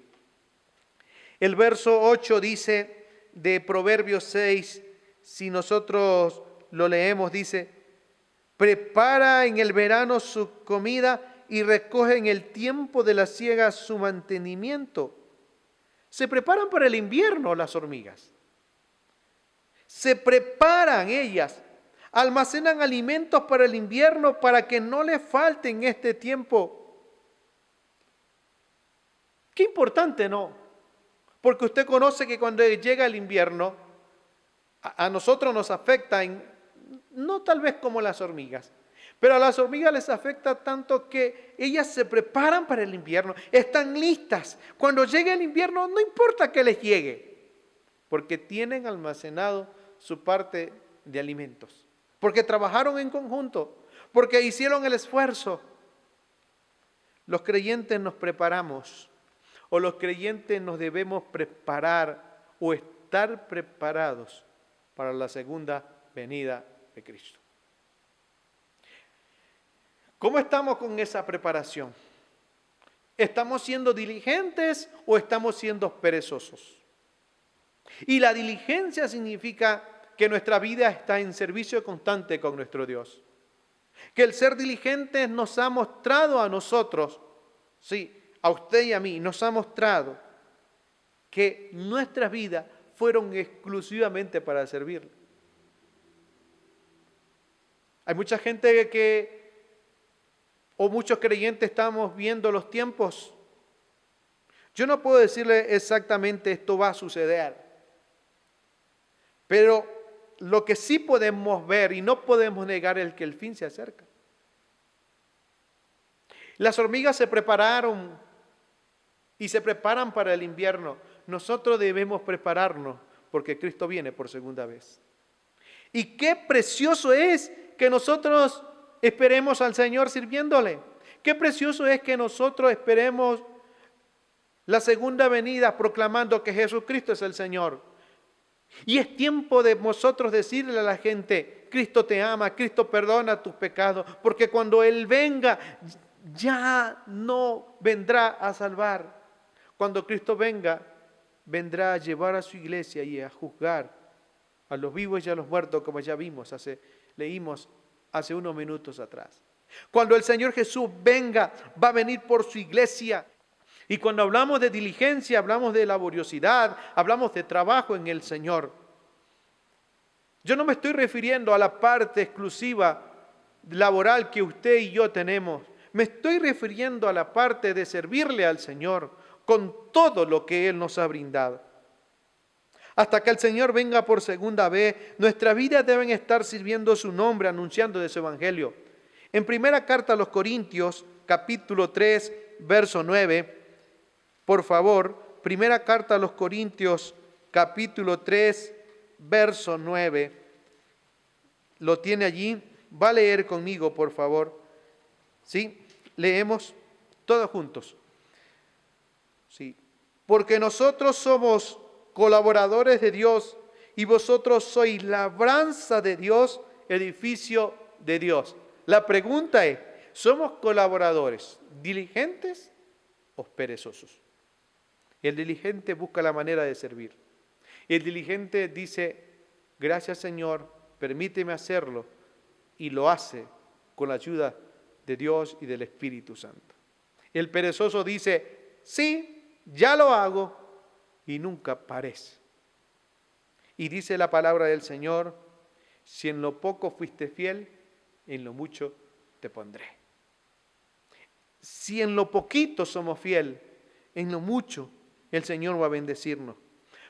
El verso 8 dice de Proverbios 6, si nosotros lo leemos, dice, prepara en el verano su comida y recoge en el tiempo de la siega su mantenimiento. Se preparan para el invierno las hormigas. Se preparan ellas, almacenan alimentos para el invierno para que no les falte en este tiempo. Qué importante, ¿no? Porque usted conoce que cuando llega el invierno, a nosotros nos afecta, no tal vez como las hormigas, pero a las hormigas les afecta tanto que ellas se preparan para el invierno, están listas. Cuando llegue el invierno, no importa que les llegue, porque tienen almacenado su parte de alimentos, porque trabajaron en conjunto, porque hicieron el esfuerzo. Los creyentes nos preparamos, o los creyentes nos debemos preparar o estar preparados para la segunda venida de Cristo. ¿Cómo estamos con esa preparación? ¿Estamos siendo diligentes o estamos siendo perezosos? Y la diligencia significa que nuestra vida está en servicio constante con nuestro Dios. Que el ser diligentes nos ha mostrado a nosotros, sí, a usted y a mí, nos ha mostrado que nuestras vidas fueron exclusivamente para servirle. Hay mucha gente o muchos creyentes estamos viendo los tiempos. Yo no puedo decirle exactamente esto va a suceder, pero lo que sí podemos ver y no podemos negar es que el fin se acerca. Las hormigas se prepararon y se preparan para el invierno. Nosotros debemos prepararnos porque Cristo viene por segunda vez. Y qué precioso es que nosotros esperemos al Señor sirviéndole. Qué precioso es que nosotros esperemos la segunda venida proclamando que Jesucristo es el Señor. Y es tiempo de nosotros decirle a la gente, Cristo te ama, Cristo perdona tus pecados, porque cuando Él venga, ya no vendrá a salvar. Cuando Cristo venga, vendrá a llevar a su iglesia y a juzgar a los vivos y a los muertos, como ya leímos hace unos minutos atrás. Cuando el Señor Jesús venga, va a venir por su iglesia. Y cuando hablamos de diligencia, hablamos de laboriosidad, hablamos de trabajo en el Señor. Yo no me estoy refiriendo a la parte exclusiva laboral que usted y yo tenemos. Me estoy refiriendo a la parte de servirle al Señor con todo lo que Él nos ha brindado. Hasta que el Señor venga por segunda vez, nuestras vidas deben estar sirviendo su nombre, anunciando de su evangelio. En primera carta a los Corintios, capítulo 3, verso 9, por favor, primera carta a los Corintios, capítulo 3, verso 9. ¿Lo tiene allí? Va a leer conmigo, por favor. ¿Sí? Leemos todos juntos. Sí. Porque nosotros somos colaboradores de Dios y vosotros sois labranza de Dios, edificio de Dios. La pregunta es, ¿somos colaboradores diligentes o perezosos? El diligente busca la manera de servir. El diligente dice, gracias Señor, permíteme hacerlo, y lo hace con la ayuda de Dios y del Espíritu Santo. El perezoso dice, sí, ya lo hago, y nunca parece. Y dice la palabra del Señor, si en lo poco fuiste fiel, en lo mucho te pondré. Si en lo poquito somos fiel, en lo mucho el Señor va a bendecirnos.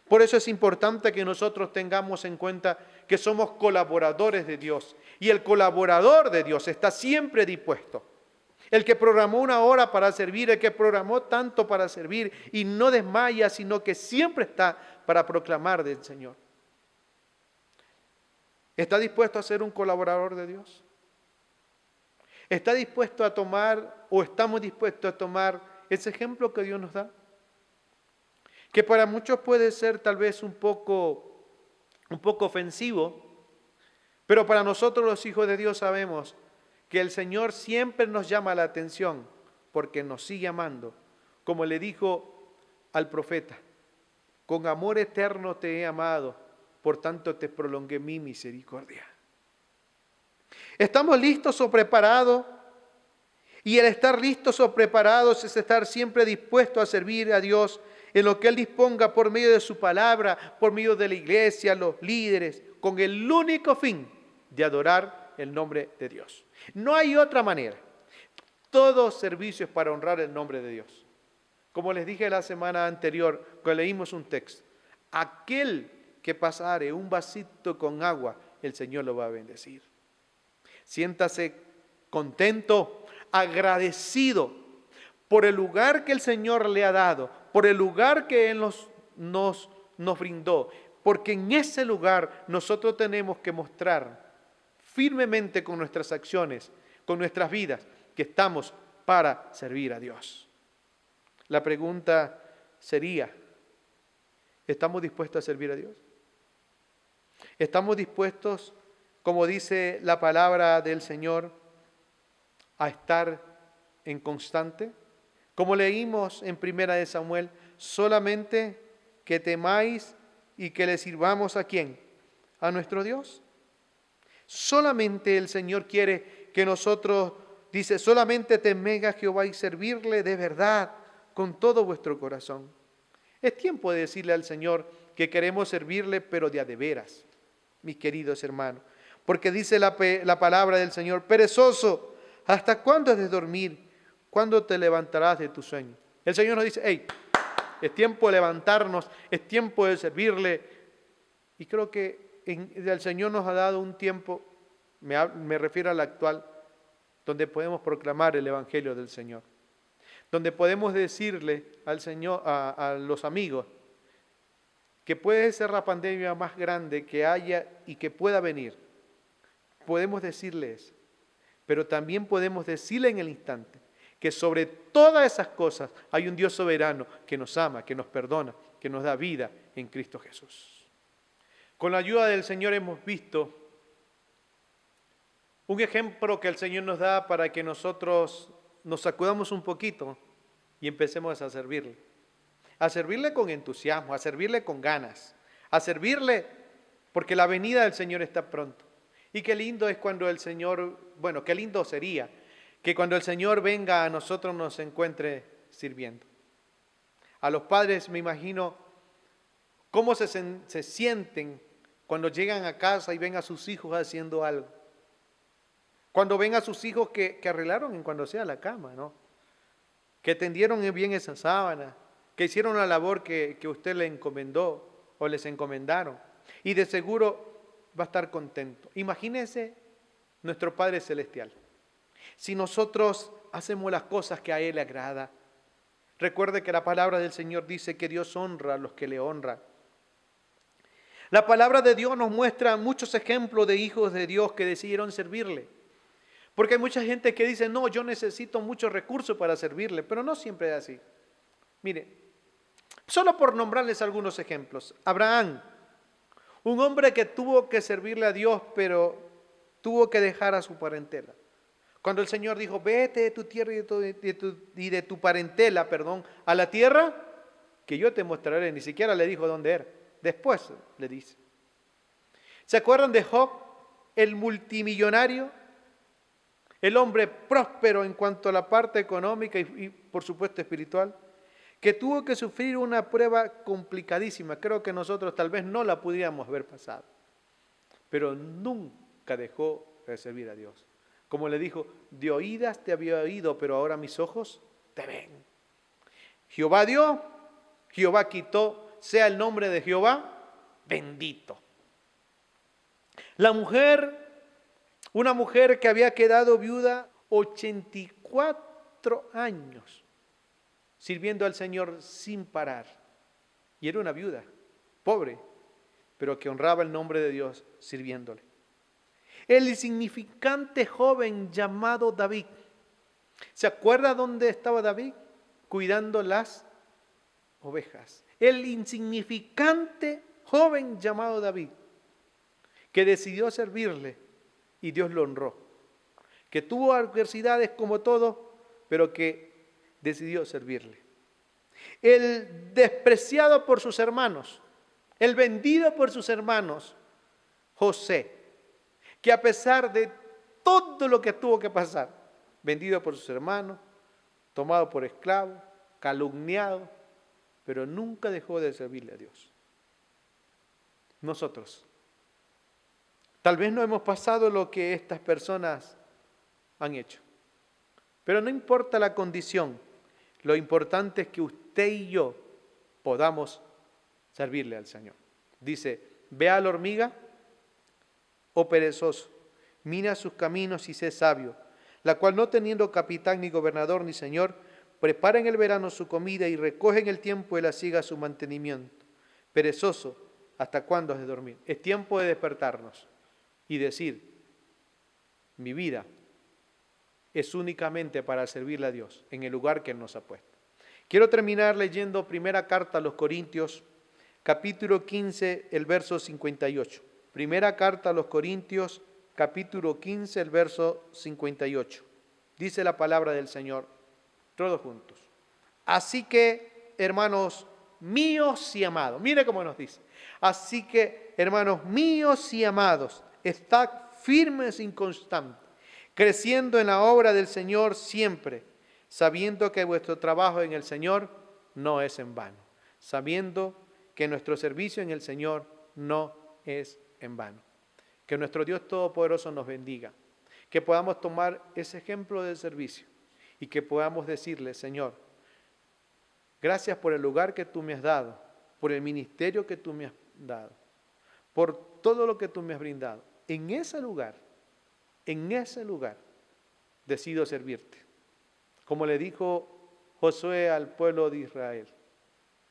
Por eso es importante que nosotros tengamos en cuenta que somos colaboradores de Dios. Y el colaborador de Dios está siempre dispuesto. El que programó una hora para servir, el que programó tanto para servir y no desmaya, sino que siempre está para proclamar del Señor. ¿Está dispuesto a ser un colaborador de Dios? ¿Está dispuesto a tomar o estamos dispuestos a tomar ese ejemplo que Dios nos da? Que para muchos puede ser tal vez un poco ofensivo, pero para nosotros los hijos de Dios sabemos que el Señor siempre nos llama la atención porque nos sigue amando, como le dijo al profeta, con amor eterno te he amado, por tanto te prolongué mi misericordia. ¿Estamos listos o preparados? Y el estar listos o preparados es estar siempre dispuesto a servir a Dios en lo que Él disponga por medio de su palabra, por medio de la iglesia, los líderes, con el único fin de adorar el nombre de Dios. No hay otra manera. Todo servicio es para honrar el nombre de Dios. Como les dije la semana anterior, cuando leímos un texto, aquel que pasare un vasito con agua, el Señor lo va a bendecir. Siéntase contento, agradecido por el lugar que el Señor le ha dado, por el lugar que Él nos brindó, porque en ese lugar nosotros tenemos que mostrar firmemente con nuestras acciones, con nuestras vidas, que estamos para servir a Dios. La pregunta sería, ¿estamos dispuestos a servir a Dios? ¿Estamos dispuestos, como dice la palabra del Señor, a estar en constante? Como leímos en 1 Samuel, solamente que temáis y que le sirvamos ¿a quién? A nuestro Dios. Solamente el Señor quiere que nosotros, dice, solamente temed a Jehová y servirle de verdad con todo vuestro corazón. Es tiempo de decirle al Señor que queremos servirle, pero de a de veras, mis queridos hermanos. Porque dice la palabra del Señor, perezoso, ¿hasta cuándo has de dormir? ¿Cuándo te levantarás de tu sueño? El Señor nos dice, hey, es tiempo de levantarnos, es tiempo de servirle. Y creo que el Señor nos ha dado un tiempo, me refiero al actual, donde podemos proclamar el Evangelio del Señor. Donde podemos decirle al Señor, a los amigos, que puede ser la pandemia más grande que haya y que pueda venir. Podemos decirles, pero también podemos decirle en el instante que sobre todas esas cosas hay un Dios soberano que nos ama, que nos perdona, que nos da vida en Cristo Jesús. Con la ayuda del Señor hemos visto un ejemplo que el Señor nos da para que nosotros nos sacudamos un poquito y empecemos a servirle. A servirle con entusiasmo, a servirle con ganas, a servirle porque la venida del Señor está pronto. Y qué lindo es cuando el Señor, bueno, qué lindo sería que cuando el Señor venga a nosotros nos encuentre sirviendo. A los padres me imagino cómo se sienten cuando llegan a casa y ven a sus hijos haciendo algo. Cuando ven a sus hijos que arreglaron en cuando sea la cama, ¿no? Que tendieron bien esa sábana, que hicieron la labor que usted le encomendó o les encomendaron. Y de seguro va a estar contento. Imagínese nuestro Padre Celestial. Si nosotros hacemos las cosas que a Él le agrada, recuerde que la palabra del Señor dice que Dios honra a los que le honran. La palabra de Dios nos muestra muchos ejemplos de hijos de Dios que decidieron servirle. Porque hay mucha gente que dice, no, yo necesito muchos recursos para servirle, pero no siempre es así. Mire, solo por nombrarles algunos ejemplos. Abraham, un hombre que tuvo que servirle a Dios, pero tuvo que dejar a su parentela. Cuando el Señor dijo, vete de tu tierra y de tu parentela, a la tierra que yo te mostraré, ni siquiera le dijo dónde era. Después le dice. ¿Se acuerdan de Job, el multimillonario? El hombre próspero en cuanto a la parte económica y por supuesto espiritual, que tuvo que sufrir una prueba complicadísima. Creo que nosotros tal vez no la pudiéramos haber pasado, pero nunca dejó de servir a Dios. Como le dijo, de oídas te había oído, pero ahora mis ojos te ven. Jehová dio, Jehová quitó, sea el nombre de Jehová bendito. La mujer, una mujer que había quedado viuda 84 años, sirviendo al Señor sin parar. Y era una viuda, pobre, pero que honraba el nombre de Dios sirviéndole. El insignificante joven llamado David. ¿Se acuerda dónde estaba David? Cuidando las ovejas. El insignificante joven llamado David, que decidió servirle y Dios lo honró. Que tuvo adversidades como todo, pero que decidió servirle. El despreciado por sus hermanos, el vendido por sus hermanos, José, que a pesar de todo lo que tuvo que pasar, vendido por sus hermanos, tomado por esclavo, calumniado, pero nunca dejó de servirle a Dios. Nosotros, tal vez no hemos pasado lo que estas personas han hecho, pero no importa la condición, lo importante es que usted y yo podamos servirle al Señor. Dice, ve a la hormiga, oh perezoso, mira sus caminos y sé sabio, la cual no teniendo capitán ni gobernador ni señor, prepara en el verano su comida y recoge en el tiempo de la siega su mantenimiento. Perezoso, ¿hasta cuándo has de dormir? Es tiempo de despertarnos y decir, mi vida es únicamente para servirle a Dios en el lugar que Él nos ha puesto. Quiero terminar leyendo primera carta a los Corintios, capítulo 15, el verso 58. Primera carta a los Corintios, capítulo 15, el verso 58. Dice la palabra del Señor, todos juntos. Así que, hermanos míos y amados, mire cómo nos dice, Así que, hermanos míos y amados, estad firmes y constantes, creciendo en la obra del Señor siempre, sabiendo que vuestro trabajo en el Señor no es en vano, sabiendo que nuestro servicio en el Señor no es en vano. Que nuestro Dios Todopoderoso nos bendiga, que podamos tomar ese ejemplo de servicio y que podamos decirle: Señor, gracias por el lugar que tú me has dado, por el ministerio que tú me has dado, por todo lo que tú me has brindado. En ese lugar, decido servirte. Como le dijo Josué al pueblo de Israel,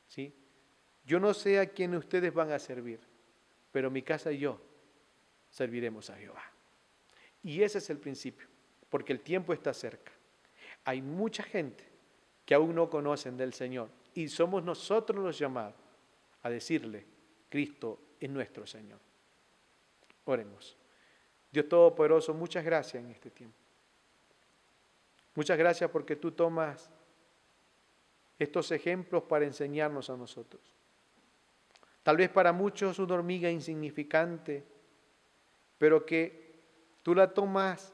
¿sí? Yo no sé a quién ustedes van a servir, pero mi casa y yo serviremos a Jehová. Y ese es el principio, porque el tiempo está cerca. Hay mucha gente que aún no conocen del Señor y somos nosotros los llamados a decirle: Cristo es nuestro Señor. Oremos. Dios Todopoderoso, muchas gracias en este tiempo. Muchas gracias porque tú tomas estos ejemplos para enseñarnos a nosotros. Tal vez para muchos una hormiga insignificante, pero que tú la tomas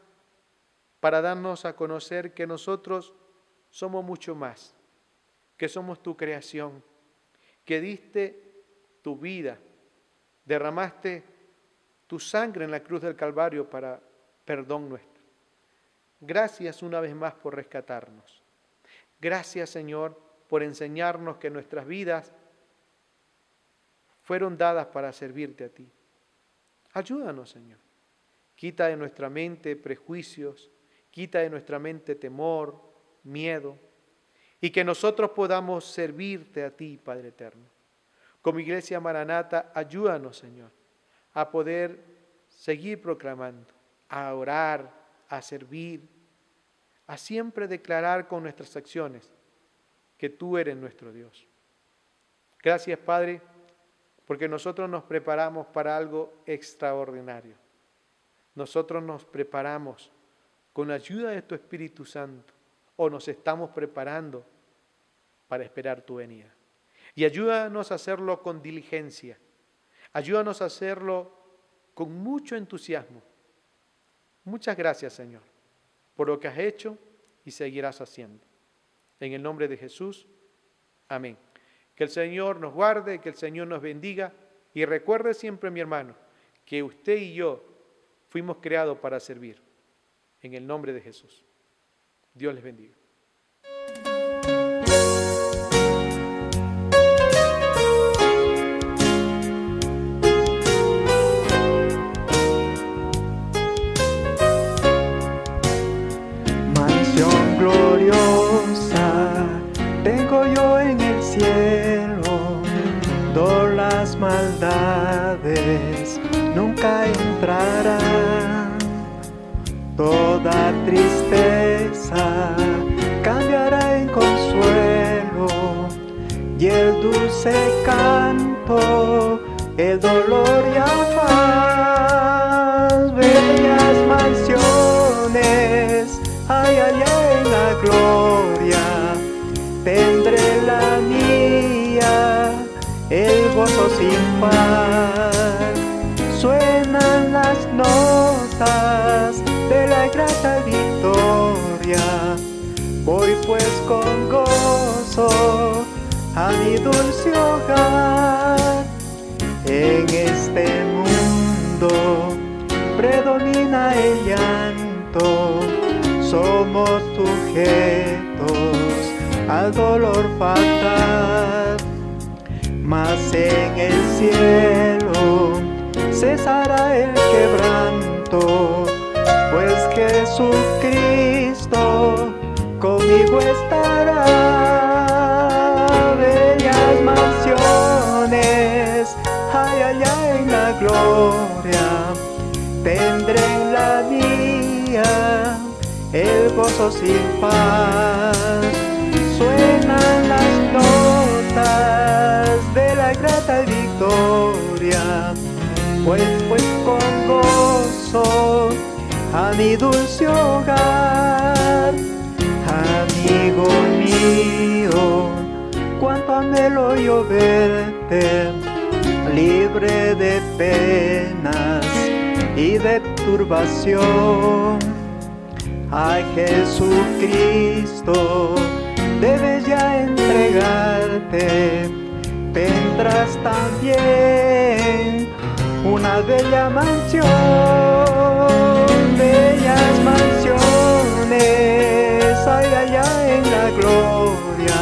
para darnos a conocer que nosotros somos mucho más, que somos tu creación, que diste tu vida, derramaste tu sangre en la cruz del Calvario para perdón nuestro. Gracias una vez más por rescatarnos. Gracias, Señor, por enseñarnos que nuestras vidas fueron dadas para servirte a ti. Ayúdanos, Señor. Quita de nuestra mente prejuicios, quita de nuestra mente temor, miedo, y que nosotros podamos servirte a ti, Padre eterno. Como Iglesia Maranata, ayúdanos, Señor, a poder seguir proclamando, a orar, a servir, a siempre declarar con nuestras acciones que tú eres nuestro Dios. Gracias, Padre, porque nosotros nos preparamos para algo extraordinario. Nosotros nos preparamos con la ayuda de tu Espíritu Santo, o nos estamos preparando para esperar tu venida. Y ayúdanos a hacerlo con diligencia. Ayúdanos a hacerlo con mucho entusiasmo. Muchas gracias, Señor, por lo que has hecho y seguirás haciendo. En el nombre de Jesús, amén. Que el Señor nos guarde, que el Señor nos bendiga. Y recuerde siempre, mi hermano, que usted y yo fuimos creados para servir. En el nombre de Jesús. Dios les bendiga. Mansión gloriosa tengo yo en el cielo, donde las maldades nunca entrarán. Toda tristeza cambiará en consuelo, y el dulce canto, el dolor y afán. Bellas mansiones hay allá en la gloria, tendré la mía, el gozo sin par. Suenan las notas de la grata victoria, voy pues con gozo a mi dulce hogar. En este mundo predomina el llanto, somos sujetos al dolor fatal, mas en el cielo cesará el quebranto, pues Jesucristo conmigo estará. Bellas mansiones hay allá en la gloria, tendré en la mía el gozo sin par. Suenan las notas de la grata victoria, pues con gozo a mi dulce hogar. Amigo mío, cuánto anhelo yo verte, libre de penas y de turbación. A Jesucristo debes ya entregarte, tendrás también una bella mansión, bellas mansiones hay allá en la gloria.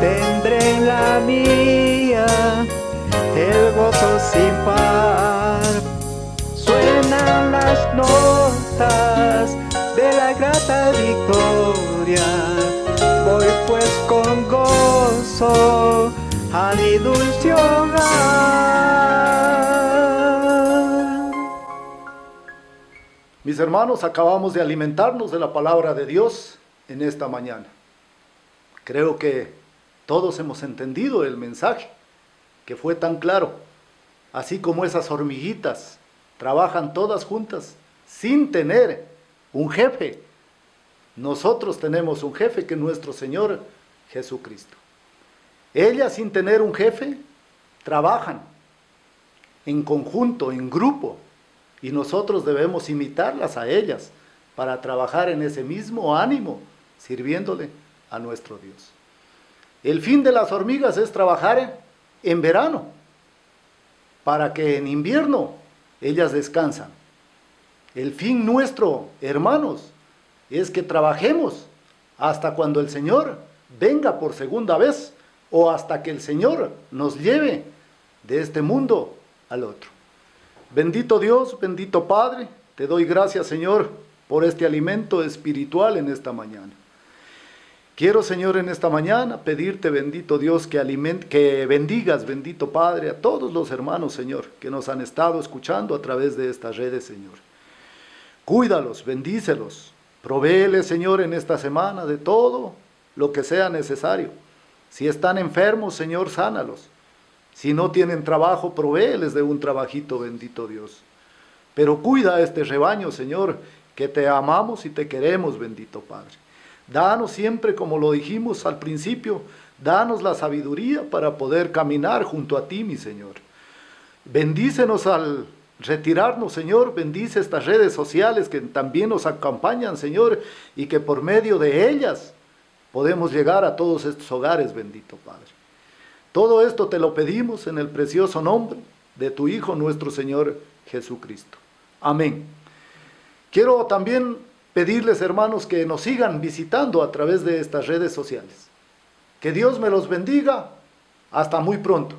Tendré en la mía el gozo sin par. Suenan las notas de la grata victoria. Voy pues con gozo a mi dulce hogar. Mis hermanos, acabamos de alimentarnos de la palabra de Dios en esta mañana. Creo que todos hemos entendido el mensaje, que fue tan claro. Así como esas hormiguitas trabajan todas juntas sin tener un jefe, nosotros tenemos un jefe que es nuestro Señor Jesucristo. Ellas, sin tener un jefe, trabajan en conjunto, en grupo, y nosotros debemos imitarlas a ellas para trabajar en ese mismo ánimo, sirviéndole a nuestro Dios. El fin de las hormigas es trabajar en verano, para que en invierno ellas descansan. El fin nuestro, hermanos, es que trabajemos hasta cuando el Señor venga por segunda vez, o hasta que el Señor nos lleve de este mundo al otro. Bendito Dios, bendito Padre, te doy gracias, Señor, por este alimento espiritual en esta mañana. Quiero, Señor, en esta mañana pedirte, bendito Dios, que bendigas, bendito Padre, a todos los hermanos, Señor, que nos han estado escuchando a través de estas redes, Señor. Cuídalos, bendícelos, provéeles, Señor, en esta semana de todo lo que sea necesario. Si están enfermos, Señor, sánalos. Si no tienen trabajo, provéeles de un trabajito, bendito Dios. Pero cuida a este rebaño, Señor, que te amamos y te queremos, bendito Padre. Danos siempre, como lo dijimos al principio, danos la sabiduría para poder caminar junto a ti, mi Señor. Bendícenos al retirarnos, Señor, bendice estas redes sociales que también nos acompañan, Señor, y que por medio de ellas podemos llegar a todos estos hogares, bendito Padre. Todo esto te lo pedimos en el precioso nombre de tu Hijo, nuestro Señor Jesucristo. Amén. Quiero también pedirles, hermanos, que nos sigan visitando a través de estas redes sociales. Que Dios me los bendiga. Hasta muy pronto.